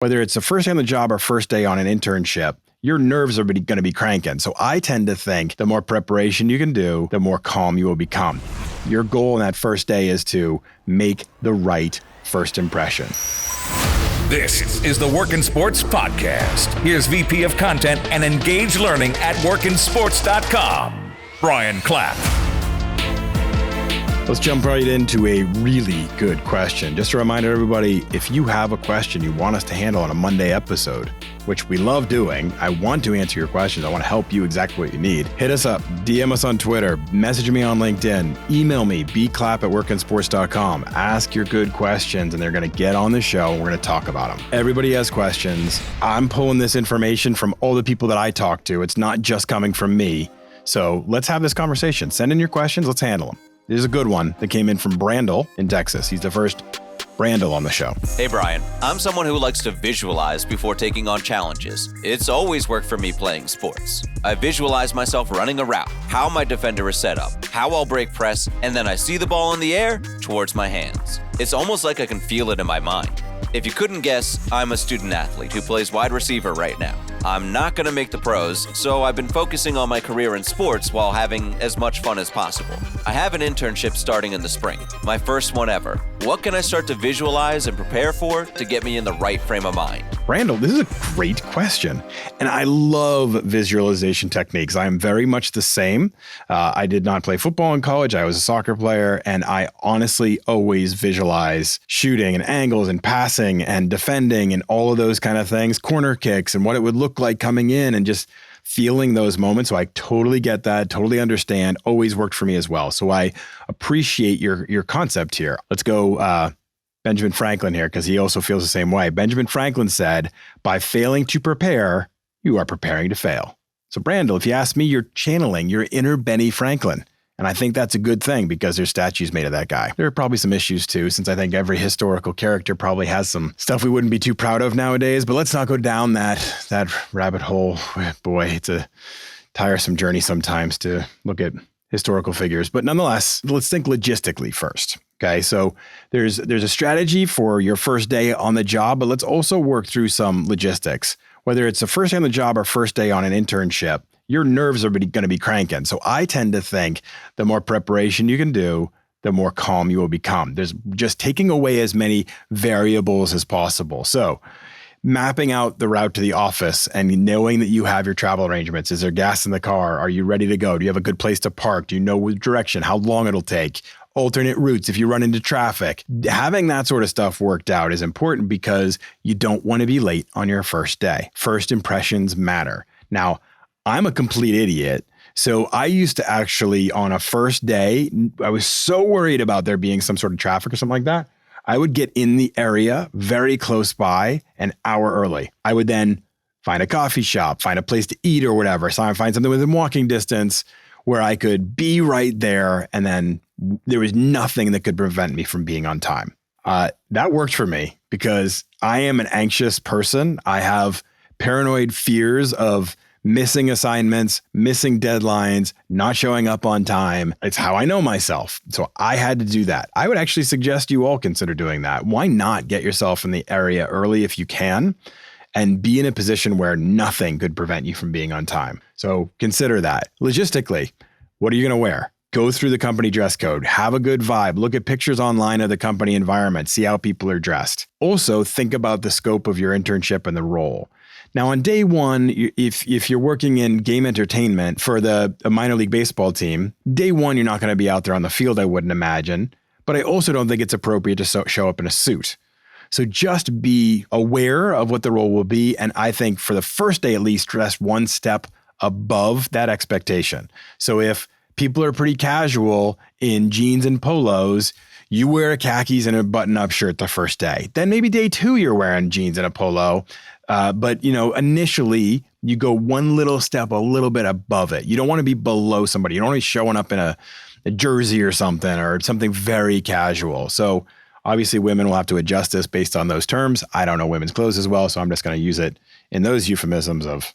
Whether it's the first day on the job or first day on an internship, your nerves are going to be cranking. So I tend to think the more preparation you can do, the more calm you will become. Your goal on that first day is to make the right first impression. This is the Workin' Sports Podcast. Here's VP of Content and Engage Learning at workinsports.com, Brian Clapp. Let's jump right into a really good question. Just a reminder, everybody, if you have a question you want us to handle on a Monday episode, which we love doing, I want to answer your questions. I want to help you exactly what you need. Hit us up, DM us on Twitter, message me on LinkedIn, email me, bclapp@workinsports.com. Ask your good questions and they're going to get on the show and we're going to talk about them. Everybody has questions. I'm pulling this information from all the people that I talk to. It's not just coming from me. So let's have this conversation. Send in your questions. Let's handle them. There's a good one that came in from Brandel in Texas. He's the first Brandel on the show. Hey, Brian. I'm someone who likes to visualize before taking on challenges. It's always worked for me playing sports. I visualize myself running a route, how my defender is set up, how I'll break press, and then I see the ball in the air towards my hands. It's almost like I can feel it in my mind. If you couldn't guess, I'm a student athlete who plays wide receiver right now. I'm not going to make the pros, so I've been focusing on my career in sports while having as much fun as possible. I have an internship starting in the spring, my first one ever. What can I start to visualize and prepare for to get me in the right frame of mind? Randall, this is a great question. And I love visualization techniques. I am very much the same. I did not play football in college. I was a soccer player, and I honestly always visualize shooting and angles and passing and defending and all of those kind of things, corner kicks and what it would look like coming in and just feeling those moments. So I totally get that, totally understand, always worked for me as well. So I appreciate your concept here. Let's go Benjamin Franklin here, because he also feels the same way. Benjamin Franklin said, by failing to prepare, you are preparing to fail. So Brandel, if you ask me, you're channeling your inner Benny Franklin. And I think that's a good thing because there's statues made of that guy. There are probably some issues too, since I think every historical character probably has some stuff we wouldn't be too proud of nowadays, but let's not go down that rabbit hole. Boy, it's a tiresome journey sometimes to look at historical figures. But nonetheless, let's think logistically first. Okay, so there's a strategy for your first day on the job, but let's also work through some logistics. Whether it's the first day on the job or first day on an internship, your nerves are going to be cranking. So I tend to think the more preparation you can do, the more calm you will become. There's just taking away as many variables as possible. So mapping out the route to the office and knowing that you have your travel arrangements. Is there gas in the car? Are you ready to go? Do you have a good place to park? Do you know which direction, how long it'll take? Alternate routes if you run into traffic. Having that sort of stuff worked out is important because you don't want to be late on your first day. First impressions matter. Now, I'm a complete idiot. So I used to actually, on a first day, I was so worried about there being some sort of traffic or something like that. I would get in the area very close by an hour early. I would then find a coffee shop, find a place to eat or whatever. So I find something within walking distance where I could be right there. And then there was nothing that could prevent me from being on time. That worked for me because I am an anxious person. I have paranoid fears of missing assignments, missing deadlines, not showing up on time. It's how I know myself. So I had to do that. I would actually suggest you all consider doing that. Why not get yourself in the area early if you can and be in a position where nothing could prevent you from being on time? So consider that. Logistically, what are you going to wear? Go through the company dress code, have a good vibe, look at pictures online of the company environment, see how people are dressed. Also, think about the scope of your internship and the role. Now, on day one, if you're working in game entertainment for a minor league baseball team, day one, you're not going to be out there on the field, I wouldn't imagine. But I also don't think it's appropriate to show up in a suit. So just be aware of what the role will be. And I think for the first day, at least, dress one step above that expectation. So if people are pretty casual in jeans and polos, you wear khakis and a button-up shirt the first day. Then maybe day two, you're wearing jeans and a polo. But initially you go one little step a little bit above it. You don't want to be below somebody. You don't want to be showing up in a jersey or something very casual. So obviously women will have to adjust this based on those terms. I don't know women's clothes as well, so I'm just going to use it in those euphemisms of,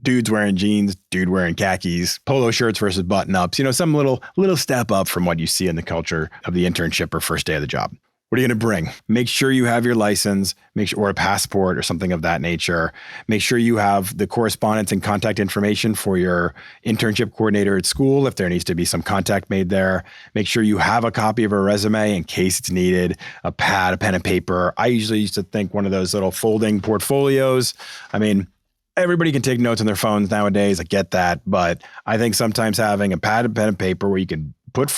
dudes wearing jeans, dude wearing khakis, polo shirts versus button ups, some little step up from what you see in the culture of the internship or first day of the job. What are you going to bring? Make sure you have your license, or a passport or something of that nature. Make sure you have the correspondence and contact information for your internship coordinator at school if there needs to be some contact made there. Make sure you have a copy of a resume in case it's needed, a pad, a pen and paper. I usually used to think one of those little folding portfolios. I mean, everybody can take notes on their phones nowadays. I get that. But I think sometimes having a pad, a pen and paper where you can put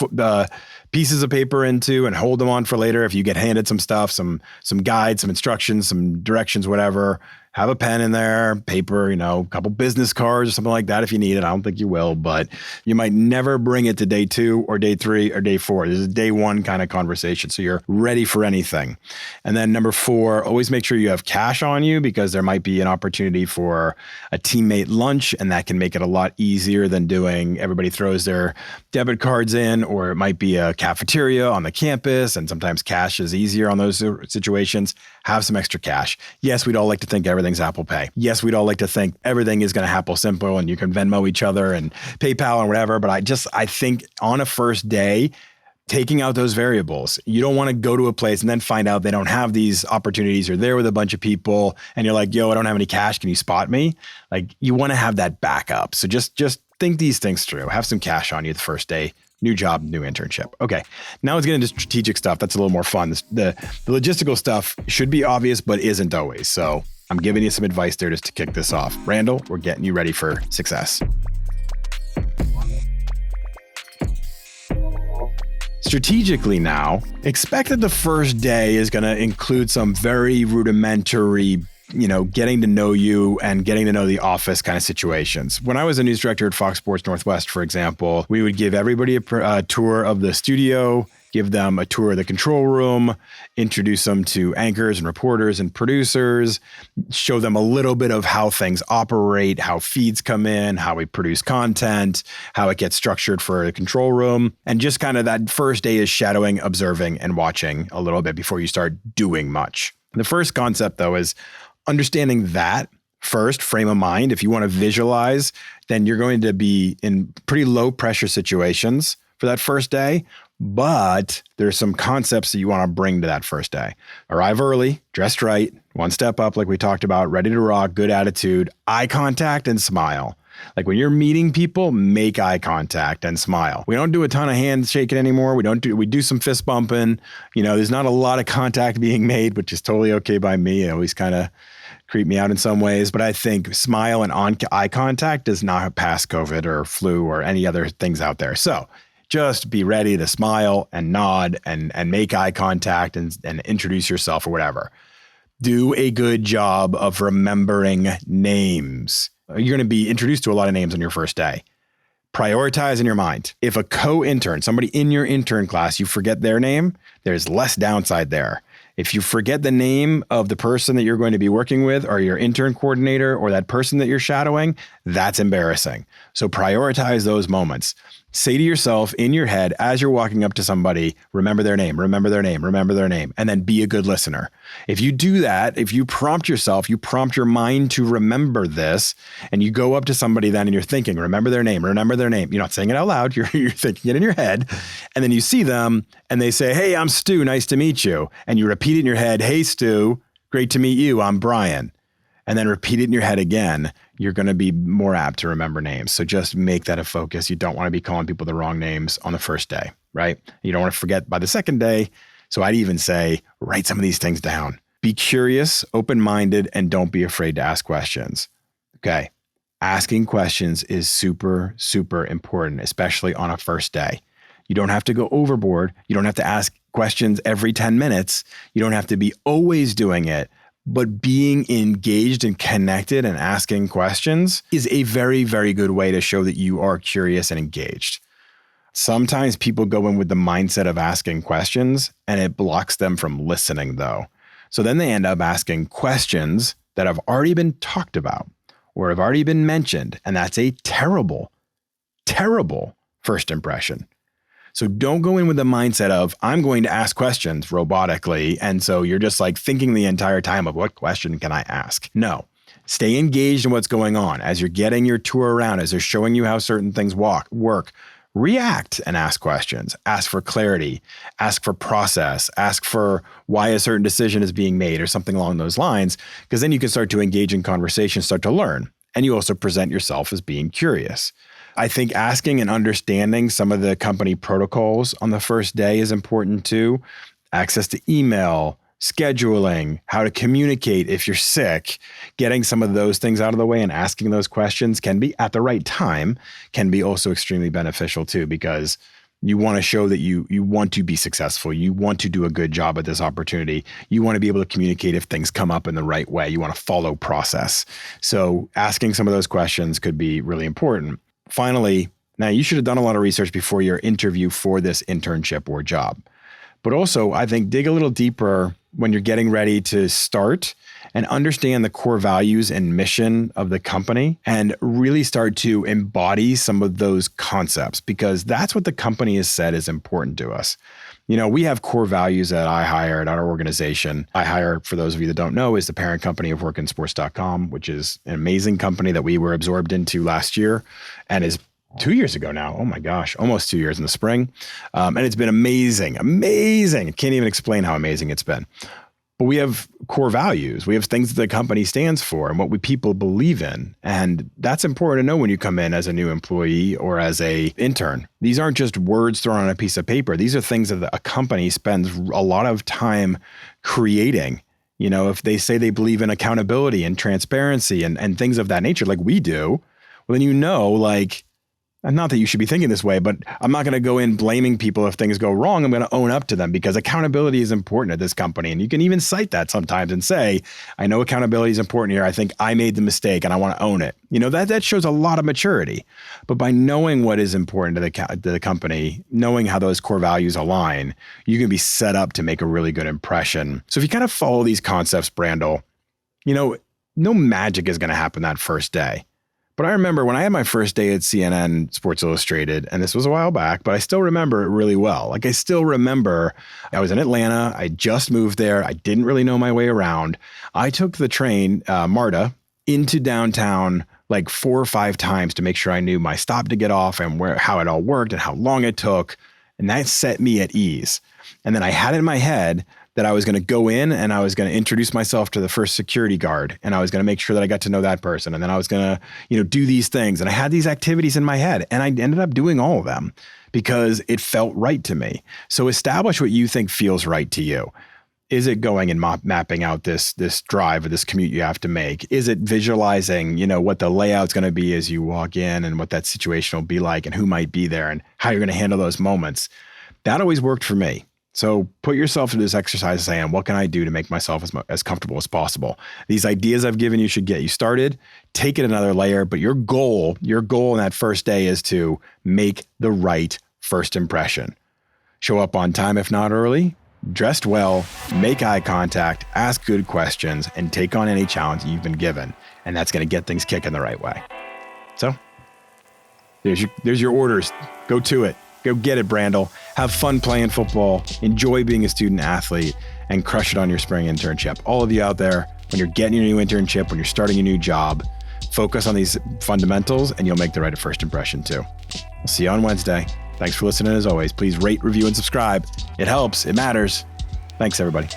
pieces of paper into and hold them on for later. If you get handed some stuff, some guides, some instructions, some directions, whatever, have a pen in there, paper, a couple business cards or something like that if you need it. I don't think you will, but you might never bring it to day 2 or day 3 or day 4. This is a day 1 kind of conversation. So you're ready for anything. And then number 4, always make sure you have cash on you because there might be an opportunity for a teammate lunch, and that can make it a lot easier than doing everybody throws their debit cards in, or it might be a cafeteria on the campus. And sometimes cash is easier on those situations. Have some extra cash. Yes, we'd all like to think everything's Apple Pay. Yes, we'd all like to think everything is going to happen simple and you can Venmo each other and PayPal and whatever. But I think on a first day, taking out those variables, you don't want to go to a place and then find out they don't have these opportunities. You're there with a bunch of people and you're like, yo, I don't have any cash. Can you spot me? Like, you want to have that backup. So just think these things through. Have some cash on you the first day. New job, new internship. Okay, now let's get into strategic stuff. That's a little more fun. The logistical stuff should be obvious, but isn't always. So I'm giving you some advice there just to kick this off. Randall, we're getting you ready for success. Strategically now, expect that the first day is going to include some very rudimentary getting to know you and getting to know the office kind of situations. When I was a news director at Fox Sports Northwest, for example, we would give everybody a tour of the studio, give them a tour of the control room, introduce them to anchors and reporters and producers, show them a little bit of how things operate, how feeds come in, how we produce content, how it gets structured for the control room. And just kind of that first day is shadowing, observing, and watching a little bit before you start doing much. The first concept, though, is understanding that first frame of mind. If you want to visualize, then you're going to be in pretty low pressure situations for that first day. But there's some concepts that you want to bring to that first day. Arrive early, dressed right, one step up like we talked about, ready to rock, good attitude, eye contact, and smile. Like when you're meeting people, make eye contact and smile. We don't do a ton of handshaking anymore. We do some fist bumping. There's not a lot of contact being made, which is totally okay by me. It always kind of creep me out in some ways. But I think smile and eye contact does not pass COVID or flu or any other things out there. So just be ready to smile and nod and make eye contact and introduce yourself or whatever. Do a good job of remembering names. You're going to be introduced to a lot of names on your first day. Prioritize in your mind. If a co-intern, somebody in your intern class, you forget their name, there's less downside there. If you forget the name of the person that you're going to be working with or your intern coordinator or that person that you're shadowing, that's embarrassing. So prioritize those moments. Say to yourself in your head as you're walking up to somebody, remember their name, remember their name, remember their name, and then be a good listener. If you do that, if you prompt yourself, you prompt your mind to remember this, and you go up to somebody then and you're thinking, remember their name, remember their name. You're not saying it out loud, you're thinking it in your head. And then you see them and they say, hey, I'm Stu, nice to meet you. And you repeat it in your head, hey, Stu, great to meet you, I'm Brian. And then repeat it in your head again. You're going to be more apt to remember names. So just make that a focus. You don't want to be calling people the wrong names on the first day, right? You don't want to forget by the second day. So I'd even say, write some of these things down. Be curious, open-minded, and don't be afraid to ask questions. Okay. Asking questions is super, super important, especially on a first day. You don't have to go overboard. You don't have to ask questions every 10 minutes. You don't have to be always doing it. But being engaged and connected and asking questions is a very, very good way to show that you are curious and engaged. Sometimes people go in with the mindset of asking questions and it blocks them from listening, though. So then they end up asking questions that have already been talked about or have already been mentioned. And that's a terrible, terrible first impression. So don't go in with the mindset of, I'm going to ask questions robotically. And so you're just like thinking the entire time of what question can I ask? No, stay engaged in what's going on. As you're getting your tour around, as they're showing you how certain things work, react and ask questions, ask for clarity, ask for process, ask for why a certain decision is being made or something along those lines, because then you can start to engage in conversation, start to learn. And you also present yourself as being curious. I think asking and understanding some of the company protocols on the first day is important too. Access to email, scheduling, how to communicate if you're sick, getting some of those things out of the way and asking those questions can be at the right time, can be also extremely beneficial too, because you want to show that you want to be successful. You want to do a good job at this opportunity. You want to be able to communicate if things come up in the right way. You want to follow process. So asking some of those questions could be really important. Finally, now you should have done a lot of research before your interview for this internship or job. But also, I think dig a little deeper when you're getting ready to start and understand the core values and mission of the company and really start to embody some of those concepts, because that's what the company has said is important to us. You know, we have core values that I hire at our organization. I Hire, for those of you that don't know, is the parent company of workinsports.com, which is an amazing company that we were absorbed into last year and is 2 years ago now. Oh my gosh, almost 2 years in the spring. And it's been amazing. I can't even explain how amazing it's been. But we have core values. We have things that the company stands for and what people believe in. And that's important to know when you come in as a new employee or as a intern. These aren't just words thrown on a piece of paper. These are things that a company spends a lot of time creating. You know, if they say they believe in accountability and transparency and things of that nature, like we do, well, then you know, like, and not that you should be thinking this way, but I'm not going to go in blaming people if things go wrong. I'm going to own up to them because accountability is important at this company. And you can even cite that sometimes and say, I know accountability is important here. I think I made the mistake and I want to own it. You know, that shows a lot of maturity. But by knowing what is important to the company, knowing how those core values align, you can be set up to make a really good impression. So if you kind of follow these concepts, Brandel, you know, no magic is going to happen that first day. But I remember when I had my first day at CNN Sports Illustrated, and this was a while back, but I still remember it really well. Like I still remember I was in Atlanta. I just moved there. I didn't really know my way around. I took the train, MARTA, into downtown like 4 or 5 times to make sure I knew my stop to get off and how it all worked and how long it took. And that set me at ease. And then I had it in my head that I was going to go in and I was going to introduce myself to the first security guard and I was going to make sure that I got to know that person. And then I was going to, do these things. And I had these activities in my head and I ended up doing all of them because it felt right to me. So establish what you think feels right to you. Is it going and mapping out this drive or this commute you have to make? Is it visualizing, what the layout's going to be as you walk in and what that situation will be like and who might be there and how you're going to handle those moments? That always worked for me. So put yourself through this exercise saying, what can I do to make myself as comfortable as possible? These ideas I've given you should get you started. Take it another layer, but your goal in that first day is to make the right first impression. Show up on time, if not early, dressed well, make eye contact, ask good questions, and take on any challenge you've been given. And that's going to get things kicking the right way. So there's your orders. Go to it. Go get it, Brandel. Have fun playing football. Enjoy being a student athlete and crush it on your spring internship. All of you out there, when you're getting your new internship, when you're starting a new job, focus on these fundamentals and you'll make the right first impression too. I'll see you on Wednesday. Thanks for listening as always. Please rate, review, and subscribe. It helps. It matters. Thanks, everybody.